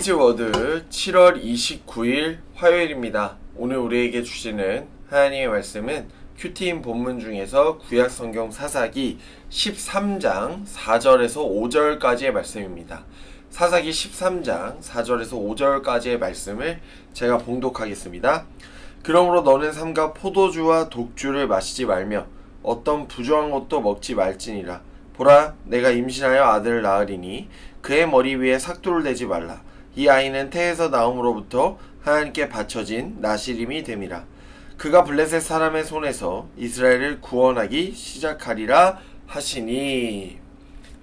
이지워드 7월 29일 화요일입니다. 오늘 우리에게 주시는 하나님의 말씀은 큐티인 본문 중에서 구약성경 사사기 13장 4절에서 5절까지의 말씀입니다. 사사기 13장 4절에서 5절까지의 말씀을 제가 봉독하겠습니다. 그러므로 너는 삼가 포도주와 독주를 마시지 말며 어떤 부정한 것도 먹지 말지니라. 보라, 내가 임신하여 아들을 낳으리니 그의 머리 위에 삭도를 대지 말라. 이 아이는 태에서 나옴으로부터 하나님께 바쳐진 나시림이 됨이라. 그가 블레셋 사람의 손에서 이스라엘을 구원하기 시작하리라 하시니.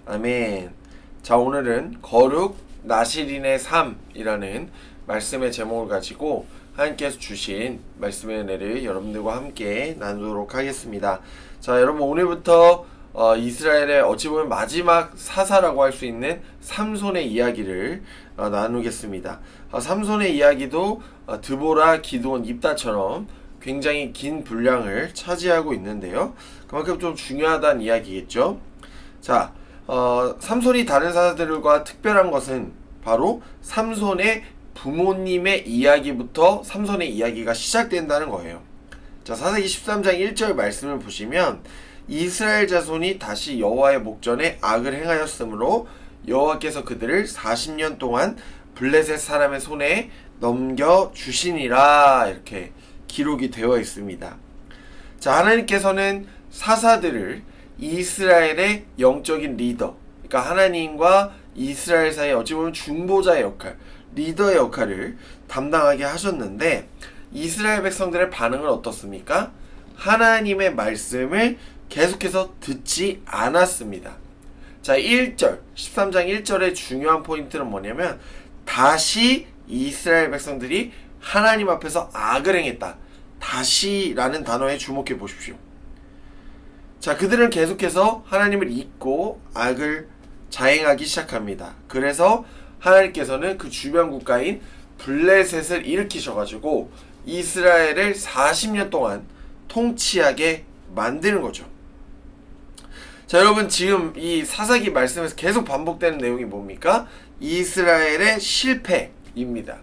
아멘. 자, 오늘은 거룩 나시린의 삶이라는 말씀의 제목을 가지고 하나님께서 주신 말씀의 은혜를 여러분들과 함께 나누도록 하겠습니다. 자, 여러분, 오늘부터 이스라엘의 어찌 보면 마지막 사사라고 할 수 있는 삼손의 이야기를 나누겠습니다. 삼손의 이야기도 드보라, 기드온, 입다처럼 굉장히 긴 분량을 차지하고 있는데요. 그만큼 좀 중요하다는 이야기겠죠. 자, 삼손이 다른 사사들과 특별한 것은 바로 삼손의 부모님의 이야기부터 삼손의 이야기가 시작된다는 거예요. 자, 사사기 13장 1절 말씀을 보시면 이스라엘 자손이 다시 여호와의 목전에 악을 행하였으므로 여호와께서 그들을 40년 동안 블레셋 사람의 손에 넘겨주시니라, 이렇게 기록이 되어 있습니다. 자, 하나님께서는 사사들을 이스라엘의 영적인 리더, 그러니까 하나님과 이스라엘 사이에 어찌 보면 중보자의 역할, 리더의 역할을 담당하게 하셨는데 이스라엘 백성들의 반응은 어떻습니까? 하나님의 말씀을 계속해서 듣지 않았습니다. 자, 1절, 13장 1절의 중요한 포인트는 뭐냐면 다시 이스라엘 백성들이 하나님 앞에서 악을 행했다. 다시라는 단어에 주목해 보십시오. 자, 그들은 계속해서 하나님을 잊고 악을 자행하기 시작합니다. 그래서 하나님께서는 그 주변 국가인 블레셋을 일으키셔가지고 이스라엘을 40년 동안 통치하게 만드는 거죠. 자, 여러분, 지금 이 사사기 말씀에서 계속 반복되는 내용이 뭡니까? 이스라엘의 실패입니다.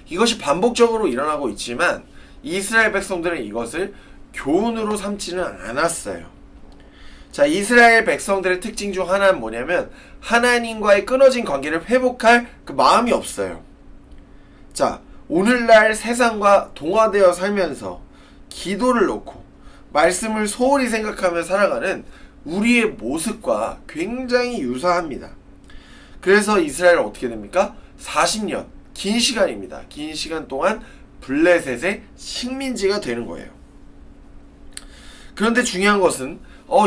이것이 반복적으로 일어나고 있지만 이스라엘 백성들은 이것을 교훈으로 삼지는 않았어요. 자, 이스라엘 백성들의 특징 중 하나는 뭐냐면 하나님과의 끊어진 관계를 회복할 그 마음이 없어요. 자, 오늘날 세상과 동화되어 살면서 기도를 놓고 말씀을 소홀히 생각하며 살아가는 우리의 모습과 굉장히 유사합니다. 그래서 이스라엘은 어떻게 됩니까? 40년, 긴 시간입니다. 긴 시간 동안 블레셋의 식민지가 되는 거예요. 그런데 중요한 것은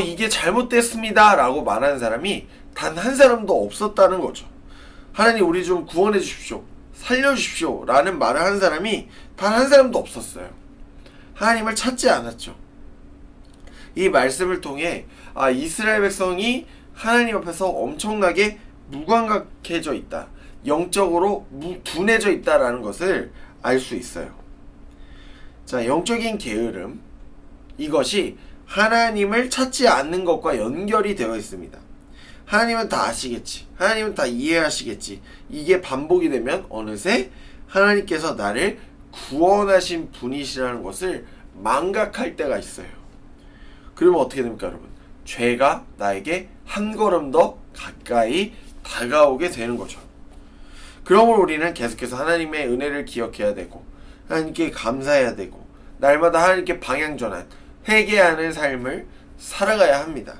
이게 잘못됐습니다 라고 말하는 사람이 단 한 사람도 없었다는 거죠. 하나님, 우리 좀 구원해 주십시오, 살려주십시오 라는 말을 하는 사람이 단 한 사람도 없었어요. 하나님을 찾지 않았죠. 이 말씀을 통해 이스라엘 백성이 하나님 앞에서 엄청나게 무감각해져 있다, 영적으로 둔해져 있다라는 것을 알 수 있어요. 자, 영적인 게으름, 이것이 하나님을 찾지 않는 것과 연결이 되어 있습니다. 하나님은 다 아시겠지, 하나님은 다 이해하시겠지, 이게 반복이 되면 어느새 하나님께서 나를 구원하신 분이시라는 것을 망각할 때가 있어요. 그러면 어떻게 됩니까, 여러분? 죄가 나에게 한 걸음 더 가까이 다가오게 되는 거죠. 그러므로 우리는 계속해서 하나님의 은혜를 기억해야 되고 하나님께 감사해야 되고 날마다 하나님께 방향전환, 회개하는 삶을 살아가야 합니다.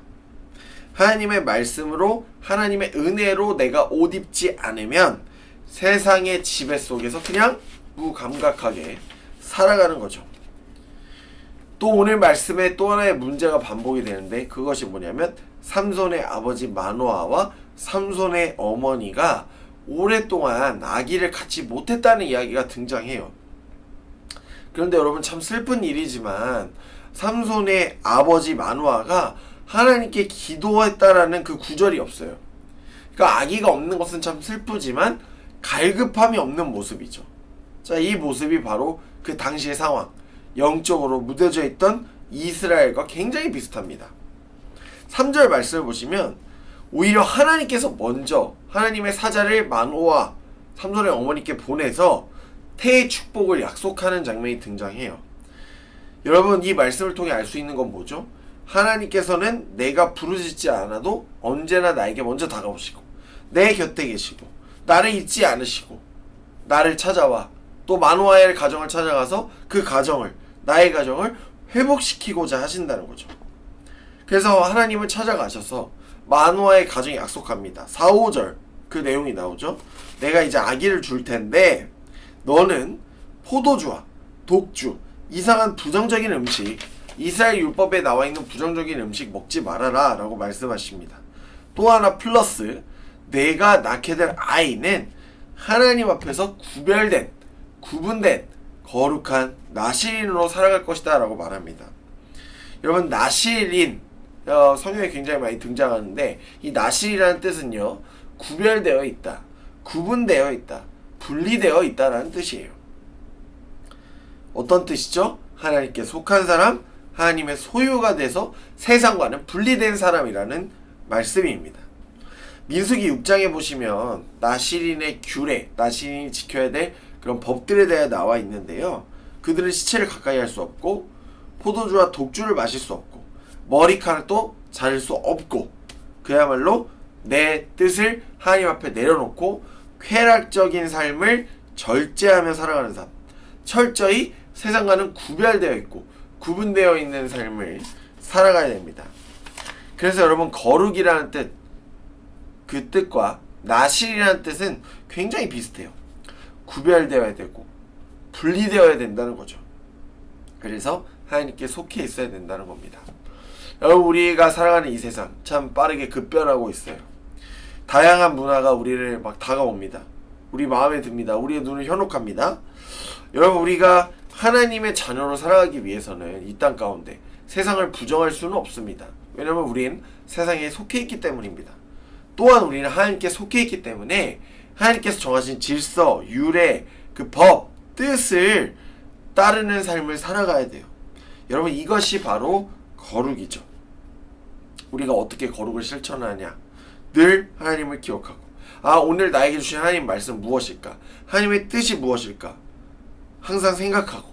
하나님의 말씀으로, 하나님의 은혜로 내가 옷 입지 않으면 세상의 지배 속에서 그냥 무감각하게 살아가는 거죠. 또 오늘 말씀에 또 하나의 문제가 반복이 되는데 그것이 뭐냐면 삼손의 아버지 마노아와 삼손의 어머니가 오랫동안 아기를 갖지 못했다는 이야기가 등장해요. 그런데 여러분, 참 슬픈 일이지만 삼손의 아버지 마노아가 하나님께 기도했다라는 그 구절이 없어요. 그러니까 아기가 없는 것은 참 슬프지만 갈급함이 없는 모습이죠. 자, 이 모습이 바로 그 당시의 상황, 영적으로 무뎌져 있던 이스라엘과 굉장히 비슷합니다. 3절 말씀을 보시면 오히려 하나님께서 먼저 하나님의 사자를 마노아 삼손의 어머니께 보내서 태의 축복을 약속하는 장면이 등장해요. 여러분, 이 말씀을 통해 알 수 있는 건 뭐죠? 하나님께서는 내가 부르짖지 않아도 언제나 나에게 먼저 다가오시고 내 곁에 계시고 나를 잊지 않으시고 나를 찾아와 또 마노아의 가정을 찾아가서 그 가정을, 나의 가정을 회복시키고자 하신다는 거죠. 그래서 하나님을 찾아가셔서 마노아의 가정에 약속합니다. 4, 5절 그 내용이 나오죠. 내가 이제 아기를 줄 텐데 너는 포도주와 독주, 이상한 부정적인 음식, 이스라엘 율법에 나와 있는 부정적인 음식 먹지 말아라 라고 말씀하십니다. 또 하나 플러스, 내가 낳게 될 아이는 하나님 앞에서 구별된, 구분된 거룩한 나실인으로 살아갈 것이다 라고 말합니다. 여러분, 나실인 성경에 굉장히 많이 등장하는데 이 나실이라는 뜻은요, 구별되어 있다, 구분되어 있다, 분리되어 있다라는 뜻이에요. 어떤 뜻이죠? 하나님께 속한 사람, 하나님의 소유가 돼서 세상과는 분리된 사람이라는 말씀입니다. 민수기 6장에 보시면 나실인의 규례, 나실인이 지켜야 될 그런 법들에 대해 나와 있는데요. 그들은 시체를 가까이 할 수 없고 포도주와 독주를 마실 수 없고 머리카락도 자를 수 없고 그야말로 내 뜻을 하나님 앞에 내려놓고 쾌락적인 삶을 절제하며 살아가는 삶, 철저히 세상과는 구별되어 있고 구분되어 있는 삶을 살아가야 됩니다. 그래서 여러분, 거룩이라는 뜻, 그 뜻과 나실이라는 뜻은 굉장히 비슷해요. 구별되어야 되고 분리되어야 된다는 거죠. 그래서 하나님께 속해 있어야 된다는 겁니다. 여러분, 우리가 살아가는 이 세상 참 빠르게 급변하고 있어요. 다양한 문화가 우리를 막 다가옵니다. 우리 마음에 듭니다. 우리의 눈을 현혹합니다. 여러분, 우리가 하나님의 자녀로 살아가기 위해서는 이 땅 가운데 세상을 부정할 수는 없습니다. 왜냐하면 우린 세상에 속해 있기 때문입니다. 또한 우리는 하나님께 속해 있기 때문에 하나님께서 정하신 질서, 유래, 그 법, 뜻을 따르는 삶을 살아가야 돼요. 여러분, 이것이 바로 거룩이죠. 우리가 어떻게 거룩을 실천하냐? 늘 하나님을 기억하고, 오늘 나에게 주신 하나님 말씀 무엇일까? 하나님의 뜻이 무엇일까? 항상 생각하고,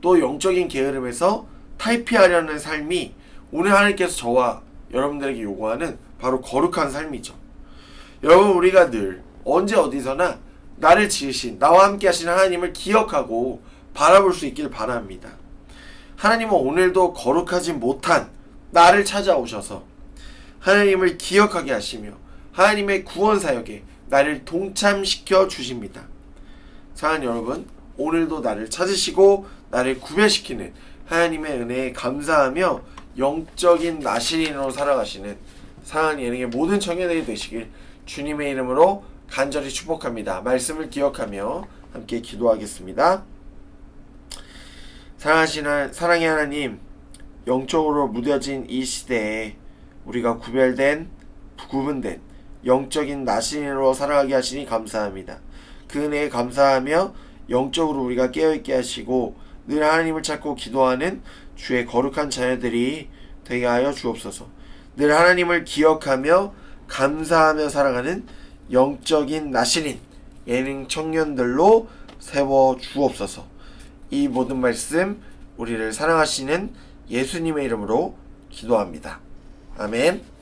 또 영적인 게으름에서 탈피하려는 삶이 오늘 하나님께서 저와 여러분들에게 요구하는 바로 거룩한 삶이죠. 여러분, 우리가 늘 언제 어디서나 나를 지으신, 나와 함께 하시는 하나님을 기억하고 바라볼 수 있길 바랍니다. 하나님은 오늘도 거룩하지 못한 나를 찾아오셔서 하나님을 기억하게 하시며 하나님의 구원 사역에 나를 동참시켜 주십니다. 사랑하는 여러분, 오늘도 나를 찾으시고 나를 구별시키는 하나님의 은혜에 감사하며 영적인 나실인으로 살아가시는 사랑하는 예능의 모든 청년들이 되시길 주님의 이름으로 간절히 축복합니다. 말씀을 기억하며 함께 기도하겠습니다. 사랑의 하나님, 영적으로 무뎌진 이 시대에 우리가 구분된 영적인 나신으로 살아가게 하시니 감사합니다. 그 은혜에 감사하며 영적으로 우리가 깨어있게 하시고 늘 하나님을 찾고 기도하는 주의 거룩한 자녀들이 되게 하여 주옵소서. 늘 하나님을 기억하며 감사하며 살아가는 영적인 나신인 예능 청년들로 세워 주옵소서. 이 모든 말씀 우리를 사랑하시는 예수님의 이름으로 기도합니다. 아멘.